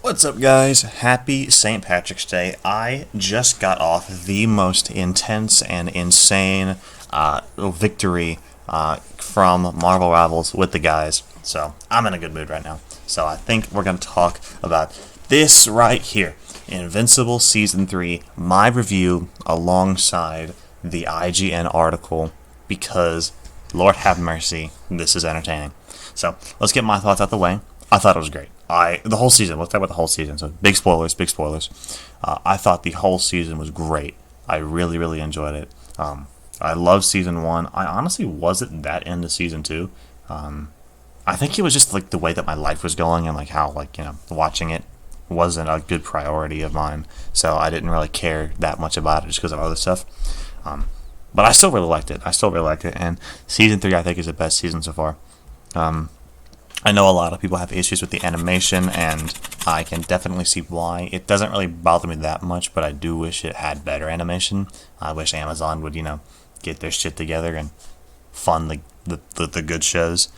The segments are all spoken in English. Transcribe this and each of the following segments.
What's up, guys? Happy St. Patrick's Day. I just got off the most intense and insane victory from Marvel Rivals with the guys, so I'm in a good mood right now. So I think we're going to talk about this right here, Invincible Season 3, my review alongside the IGN article, because, Lord have mercy, this is entertaining. So let's get my thoughts out the way. I thought it was great. The whole season. Let's talk about the whole season. So big spoilers. I thought the whole season was great. I really, really enjoyed it. I love season 1. I honestly wasn't that into season 2. I think it was just like the way that my life was going and like how watching it wasn't a good priority of mine. So I didn't really care that much about it just because of other stuff. But I still really liked it. And season 3 I think is the best season so far. I know a lot of people have issues with the animation, and I can definitely see why. It doesn't really bother me that much, but I do wish it had better animation. I wish Amazon would, get their shit together and fund the good shows.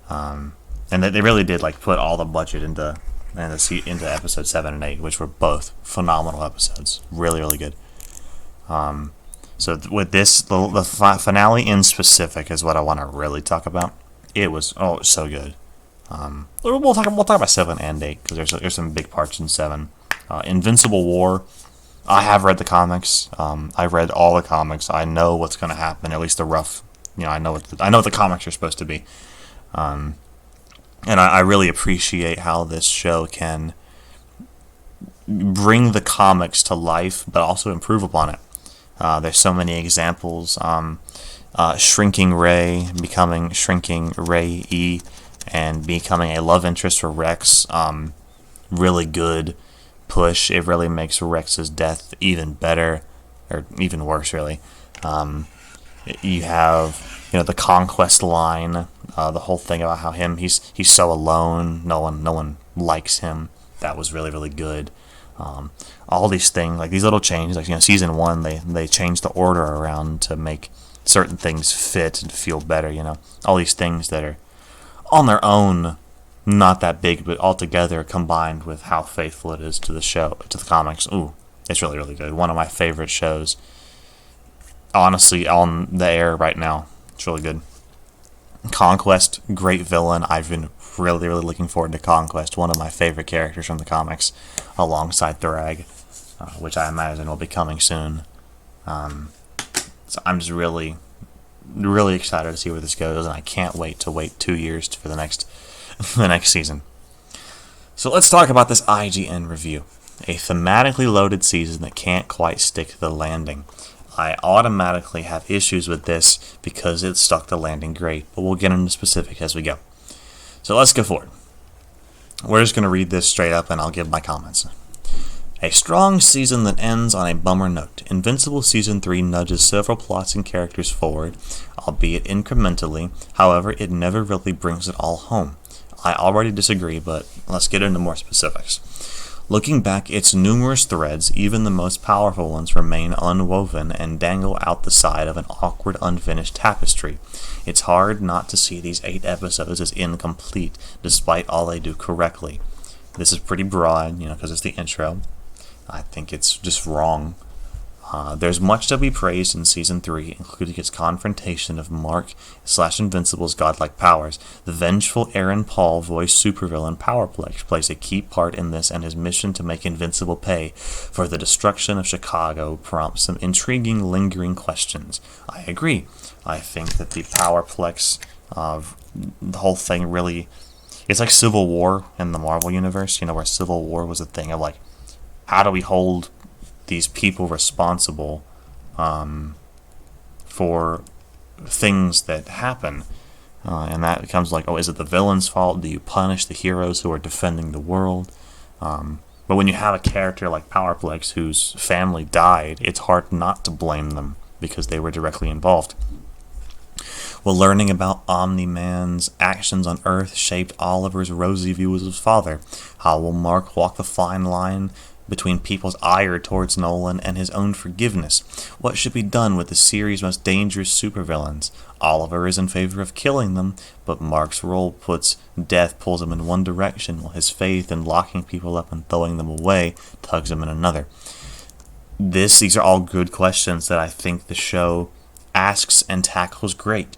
And they really did put all the budget into episode 7 and 8, which were both phenomenal episodes. Really, really good. So with this, the finale in specific is what I want to really talk about. It was so good. We'll talk about 7 and 8 because there's some big parts in 7. Invincible War. I have read the comics. I read all the comics. I know what's going to happen. At least the rough. I know what the comics are supposed to be. And I really appreciate how this show can bring the comics to life, but also improve upon it. There's so many examples. Shrinking Ray becoming Shrinking Ray E, and becoming a love interest for Rex. Really good push. It really makes Rex's death even better, or even worse, really. You have the conquest line, the whole thing about how he's so alone. No one likes him. That was really, really good. All these things, these little changes, season 1, they changed the order around to make certain things fit and feel better. All these things that are on their own not that big, but altogether combined with how faithful it is to the show, to the comics. Ooh, it's really, really good. One of my favorite shows, honestly, on the air right now. It's really good. Conquest, great villain. I've been really, really looking forward to Conquest, one of my favorite characters from the comics, alongside Thrag, which I imagine will be coming soon. So I'm just really, really excited to see where this goes, and I can't wait 2 years for the next season. So let's talk about this IGN review. A thematically loaded season that can't quite stick to the landing. I automatically have issues with this because it stuck the landing great, but we'll get into specifics as we go. So let's go forward. We're just going to read this straight up, and I'll give my comments. A strong season that ends on a bummer note. Invincible Season 3 nudges several plots and characters forward, albeit incrementally. However, it never really brings it all home. I already disagree, but let's get into more specifics. Looking back, its numerous threads, even the most powerful ones, remain unwoven and dangle out the side of an awkward, unfinished tapestry. It's hard not to see these 8 episodes as incomplete, despite all they do correctly. This is pretty broad, because it's the intro. I think it's just wrong. There's much to be praised in Season 3, including its confrontation of Mark/Invincible's godlike powers. The vengeful Aaron Paul voiced supervillain Powerplex plays a key part in this, and his mission to make Invincible pay for the destruction of Chicago prompts some intriguing, lingering questions. I agree. I think that the Powerplex, the whole thing really... It's like Civil War in the Marvel Universe, where Civil War was a thing of how do we hold these people responsible for things that happen? And that becomes is it the villain's fault? Do you punish the heroes who are defending the world? But when you have a character like Powerplex whose family died, it's hard not to blame them because they were directly involved. Well, learning about Omni-Man's actions on Earth shaped Oliver's rosy view of his father. How will Mark walk the fine line between people's ire towards Nolan and his own forgiveness. What should be done with the series' most dangerous supervillains? Oliver is in favor of killing them, but Mark's role pulls him in one direction, while his faith in locking people up and throwing them away tugs him in another. These are all good questions that I think the show asks and tackles great.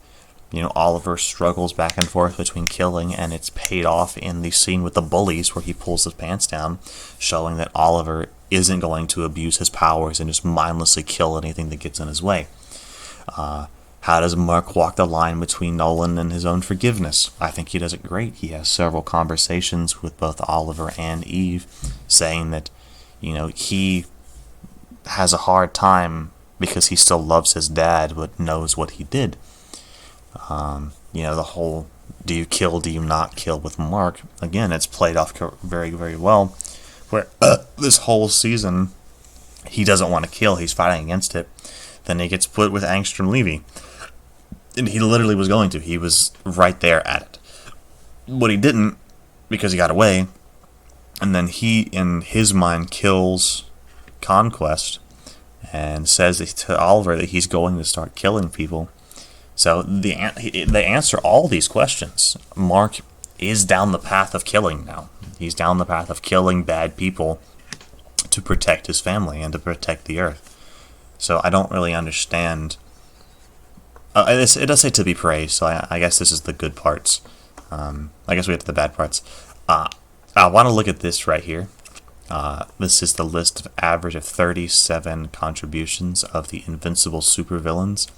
Oliver struggles back and forth between killing, and it's paid off in the scene with the bullies where he pulls his pants down, showing that Oliver isn't going to abuse his powers and just mindlessly kill anything that gets in his way. How does Mark walk the line between Nolan and his own forgiveness? I think he does it great. He has several conversations with both Oliver and Eve, saying that, he has a hard time because he still loves his dad but knows what he did. The whole do you kill, do you not kill with Mark, again, it's played off very, very well, where this whole season he doesn't want to kill, he's fighting against it. Then he gets put with Angstrom Levy, and he literally was going to. He was right there at it. But he didn't, because he got away, and then he, in his mind, kills Conquest and says to Oliver that he's going to start killing people. So they answer all these questions. Mark is down the path of killing now. He's down the path of killing bad people to protect his family and to protect the Earth. So I don't really understand. It does say to be praised, so I guess this is the good parts. I guess we get to the bad parts. I want to look at this right here. This is the list of average of 37 contributions of the Invincible supervillains.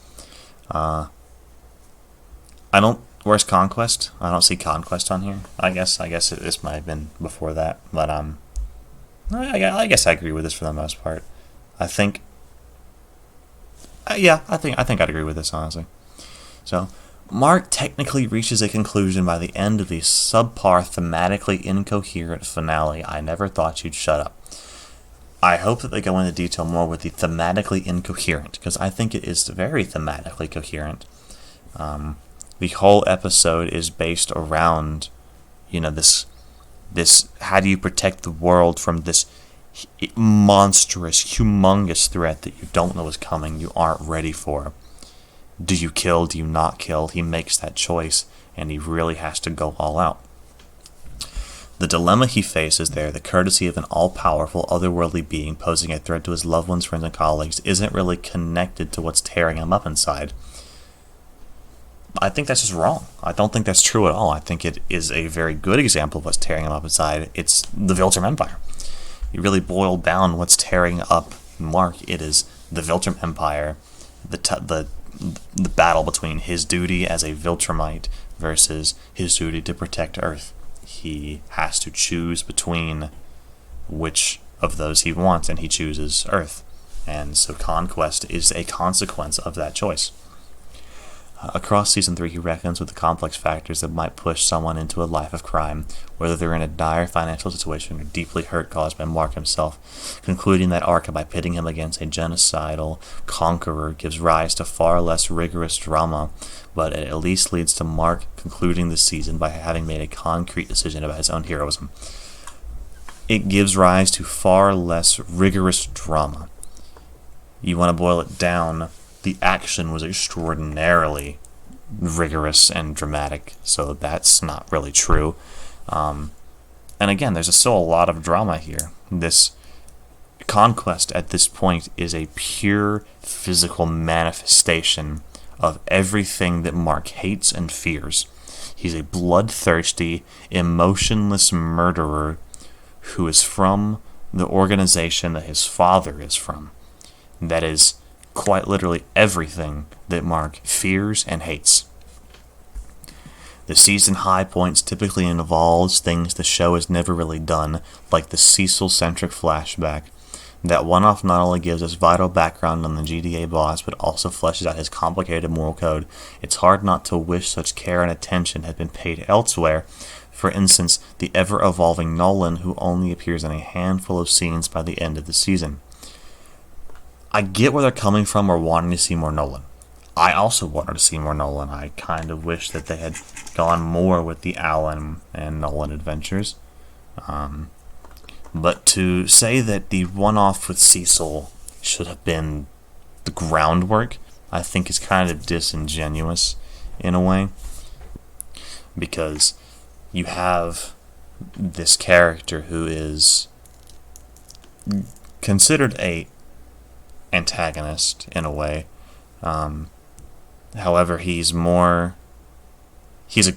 Where's Conquest? I don't see Conquest on here. I guess this might have been before that, but I guess I agree with this for the most part. I think I'd agree with this, honestly. So, Mark technically reaches a conclusion by the end of the subpar, thematically incoherent finale. I never thought you'd shut up. I hope that they go into detail more with the thematically incoherent, because I think it is very thematically coherent. The whole episode is based around, this how do you protect the world from this monstrous, humongous threat that you don't know is coming, you aren't ready for. Do you kill, do you not kill? He makes that choice, and he really has to go all out. The dilemma he faces there, the courtesy of an all-powerful, otherworldly being posing a threat to his loved ones, friends, and colleagues, isn't really connected to what's tearing him up inside. I think that's just wrong. I don't think that's true at all. I think it is a very good example of what's tearing him up inside. It's the Viltrum Empire. You really boil down what's tearing up Mark. It is the Viltrum Empire, the battle between his duty as a Viltrumite versus his duty to protect Earth. He has to choose between which of those he wants, and he chooses Earth. And so Conquest is a consequence of that choice. Across Season 3, he reckons with the complex factors that might push someone into a life of crime, whether they're in a dire financial situation or deeply hurt caused by Mark himself. Concluding that arc by pitting him against a genocidal conqueror gives rise to far less rigorous drama, but it at least leads to Mark concluding the season by having made a concrete decision about his own heroism. It gives rise to far less rigorous drama. You want to boil it down, the action was extraordinarily rigorous and dramatic, so that's not really true. And again, there's still a lot of drama here. This Conquest at this point is a pure physical manifestation of everything that Mark hates and fears. He's a bloodthirsty, emotionless murderer who is from the organization that his father is from. That is quite literally everything that Mark fears and hates. The season high points typically involves things the show has never really done, like the Cecil-centric flashback. That one-off not only gives us vital background on the GDA boss, but also fleshes out his complicated moral code. It's hard not to wish such care and attention had been paid elsewhere. For instance, the ever-evolving Nolan, who only appears in a handful of scenes by the end of the season. I get where they're coming from or wanting to see more Nolan. I also wanted to see more Nolan. I kind of wish that they had gone more with the Alan and Nolan adventures. But to say that the one-off with Cecil should have been the groundwork, I think is kind of disingenuous in a way, because you have this character who is considered a antagonist in a way. However, he's a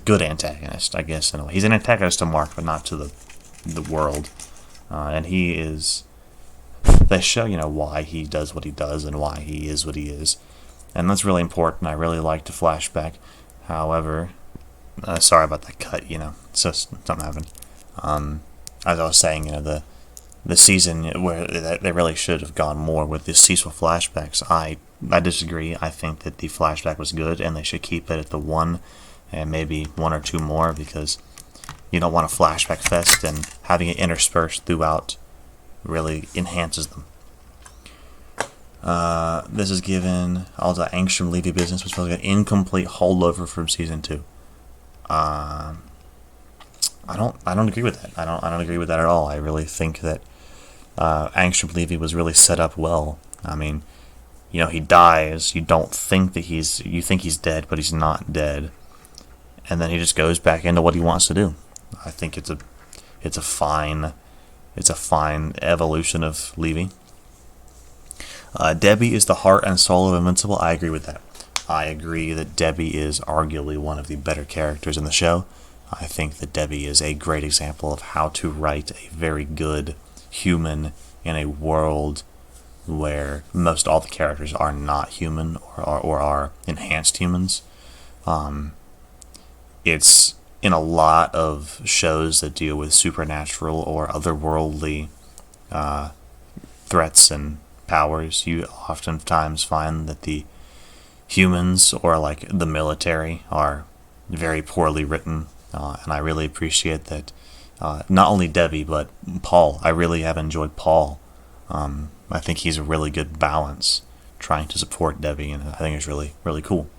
good antagonist, I guess, in a way. He's an antagonist to Mark, but not to the world. And they show, why he does what he does and why he is what he is. And that's really important. I really like the flashback. However, sorry about that cut, so something happened. As I was saying, the season where they really should have gone more with the Cecil flashbacks. I disagree. I think that the flashback was good, and they should keep it at the one, and maybe one or two more, because you don't want a flashback fest, and having it interspersed throughout really enhances them. This is given all the Angstrom Levy business was supposed to be an incomplete holdover from season 2. I don't agree with that. I don't agree with that at all. I really think that Angstrom Levy was really set up well. I mean, he dies. You think he's dead, but he's not dead, and then he just goes back into what he wants to do. I think it's a fine evolution of Levy. Debbie is the heart and soul of Invincible. I agree with that. I agree that Debbie is arguably one of the better characters in the show. I think that Debbie is a great example of how to write a very good human in a world where most all the characters are not human or are enhanced humans. It's in a lot of shows that deal with supernatural or otherworldly threats and powers. You oftentimes find that the humans or like the military are very poorly written, and I really appreciate that. Not only Debbie, but Paul. I really have enjoyed Paul. I think he's a really good balance trying to support Debbie, and I think it's really, really cool.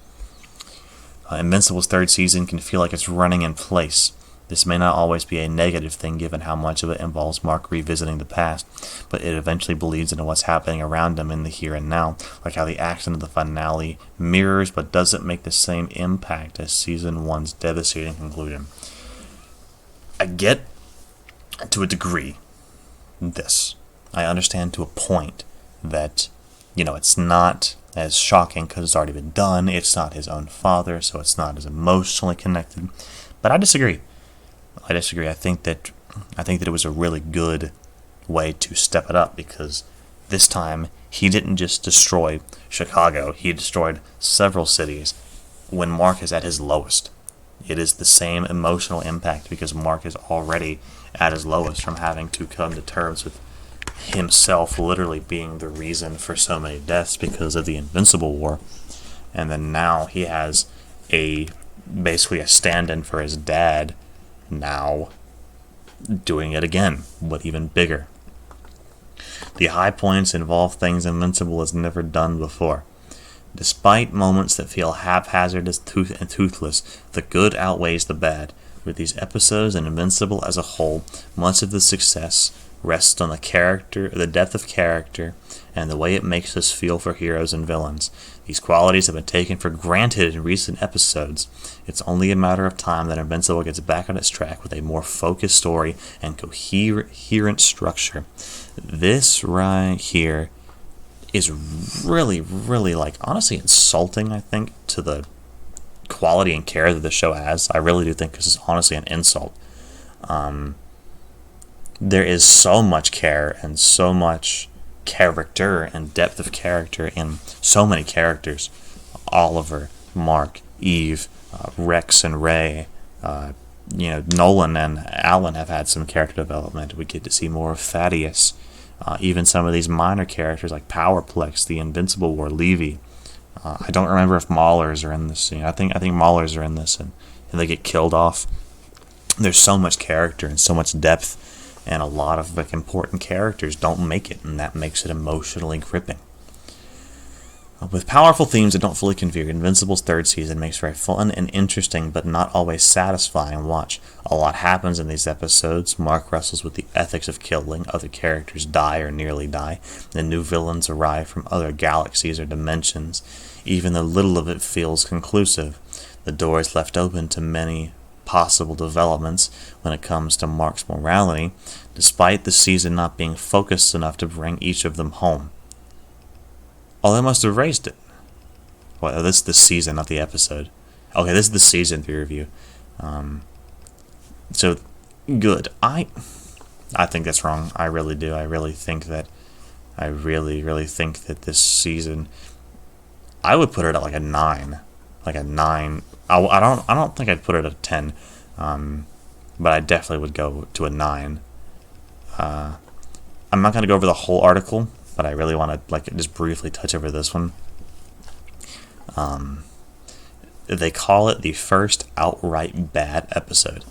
Invincible's third season can feel like it's running in place. This may not always be a negative thing given how much of it involves Mark revisiting the past, but it eventually bleeds into what's happening around him in the here and now, like how the action of the finale mirrors but doesn't make the same impact as Season 1's devastating conclusion. I get, to a degree, this. I understand to a point that, it's not as shocking because it's already been done. It's not his own father, so it's not as emotionally connected. But I disagree. I think that it was a really good way to step it up, because this time he didn't just destroy Chicago. He destroyed several cities when Mark is at his lowest. It is the same emotional impact because Mark is already at his lowest from having to come to terms with himself literally being the reason for so many deaths because of the Invincible War. And then now he has basically a stand-in for his dad now doing it again, but even bigger. The high points involve things Invincible has never done before. Despite moments that feel haphazard and toothless, the good outweighs the bad. With these episodes and Invincible as a whole, much of the success rests on the depth of character, and the way it makes us feel for heroes and villains. These qualities have been taken for granted in recent episodes. It's only a matter of time that Invincible gets back on its track with a more focused story and coherent structure. This right here is really, really, honestly insulting, I think, to the quality and care that the show has. I really do think this is honestly an insult. There is so much care and so much character and depth of character in so many characters. Oliver, Mark, Eve, Rex and Ray. Nolan and Alan have had some character development. We get to see more of Thaddeus. Even some of these minor characters like Powerplex, the Invincible War, Levy. I don't remember if Maulers are in this scene. I think Maulers are in this, and they get killed off. There's so much character and so much depth, and a lot of important characters don't make it, and that makes it emotionally gripping. With powerful themes that don't fully convey, Invincible's third season makes for a fun and interesting but not always satisfying watch. A lot happens in these episodes. Mark wrestles with the ethics of killing, other characters die or nearly die, and new villains arrive from other galaxies or dimensions. Even though little of it feels conclusive, the door is left open to many possible developments when it comes to Mark's morality, despite the season not being focused enough to bring each of them home. Oh, they must have raised it. Well, this is the season, not the episode. Okay, this is the season 3 review. So, good. I think that's wrong. I really do. I really think that this season, I would put it at like a 9. Like a 9. I don't think I'd put it at a 10. But I definitely would go to a 9. I'm not going to go over the whole article, but I really want to just briefly touch over this one. They call it the first outright bad episode.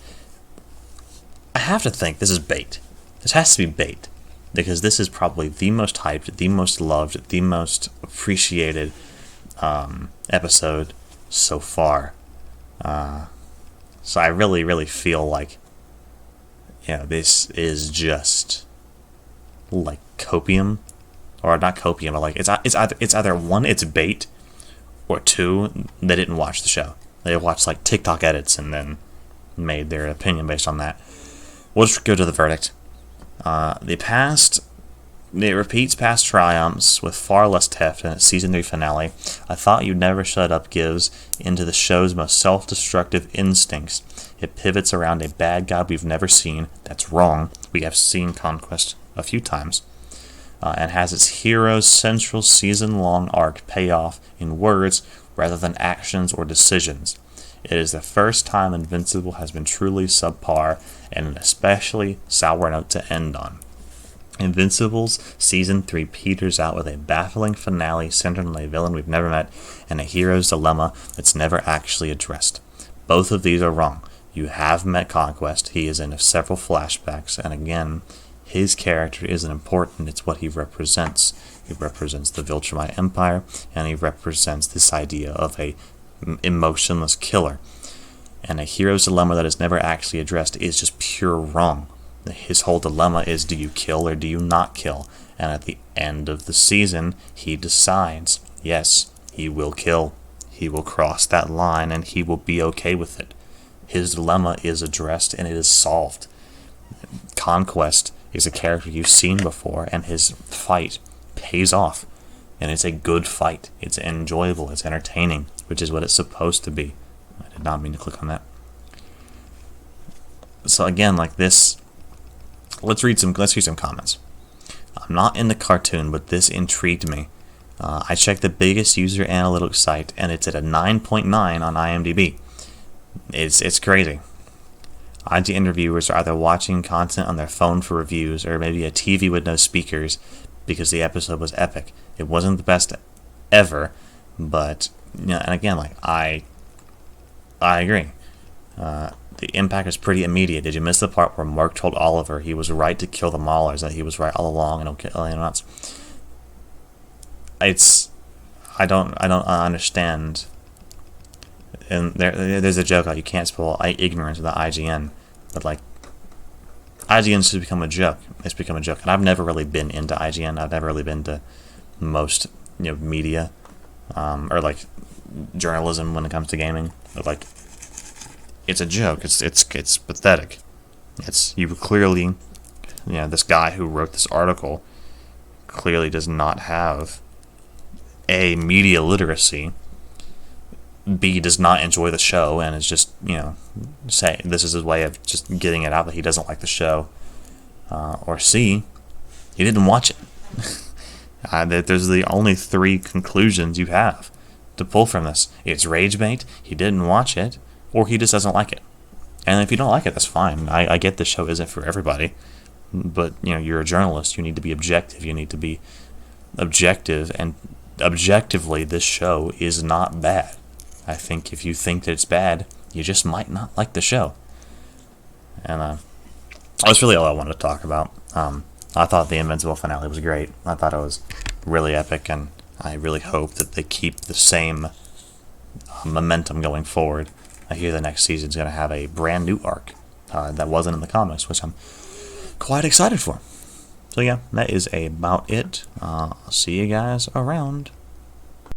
I have to think this is bait. This has to be bait, because this is probably the most hyped, the most loved, the most appreciated episode so far. So I really feel like, this is just like copium. Or not copium, but like it's either one, it's bait, or two, they didn't watch the show. They watched like TikTok edits and then made their opinion based on that. We'll just go to the verdict. It repeats past triumphs with far less heft than its season 3 finale. I Thought You'd Never Shut Up gives into the show's most self-destructive instincts. It pivots around a bad guy we've never seen. That's wrong. We have seen Conquest a few times. And has its hero's central season-long arc pay off in words rather than actions or decisions. It is the first time Invincible has been truly subpar, and an especially sour note to end on. Invincible's Season 3 peters out with a baffling finale centered on a villain we've never met, and a hero's dilemma that's never actually addressed. Both of these are wrong. You have met Conquest, he is in several flashbacks, and again, his character isn't important, it's what he represents. He represents the Viltrumite Empire, and he represents this idea of a emotionless killer. And a hero's dilemma that is never actually addressed is just pure wrong. His whole dilemma is, do you kill or do you not kill? And at the end of the season, he decides, yes, he will kill. He will cross that line, and he will be okay with it. His dilemma is addressed, and it is solved. Conquest is a character you've seen before, and his fight pays off. And it's a good fight. It's enjoyable. It's entertaining, which is what it's supposed to be. I did not mean to click on that. So again, like this, let's read some comments. I'm not in the cartoon, but this intrigued me. I checked the biggest user analytics site, and it's at a 9.9 on IMDb. It's crazy. IGN reviewers are either watching content on their phone for reviews, or maybe a TV with no speakers, because the episode was epic. It wasn't the best ever, but and again, like I agree. The impact is pretty immediate. Did you miss the part where Mark told Oliver he was right to kill the Maulers, that he was right all along, and okay, I don't understand. And there's a joke like you can't spoil ignorance without IGN, but like IGN's just become a joke. It's become a joke, and I've never really been into IGN. I've never really been to most media or like journalism when it comes to gaming. But like it's a joke. It's pathetic. It's you clearly this guy who wrote this article clearly does not have A, media literacy. B, does not enjoy the show and is just, say this is his way of just getting it out that he doesn't like the show. Or C, he didn't watch it. There's the only 3 conclusions you have to pull from this. It's rage bait, he didn't watch it, or he just doesn't like it. And if you don't like it, that's fine. I get the show isn't for everybody. But, you're a journalist. You need to be objective. You need to be objective. And objectively, this show is not bad. I think if you think that it's bad, you just might not like the show. And that's really all I wanted to talk about. I thought the Invincible finale was great. I thought it was really epic, and I really hope that they keep the same momentum going forward. I hear the next season's going to have a brand new arc that wasn't in the comics, which I'm quite excited for. So yeah, that is about it. I'll see you guys around.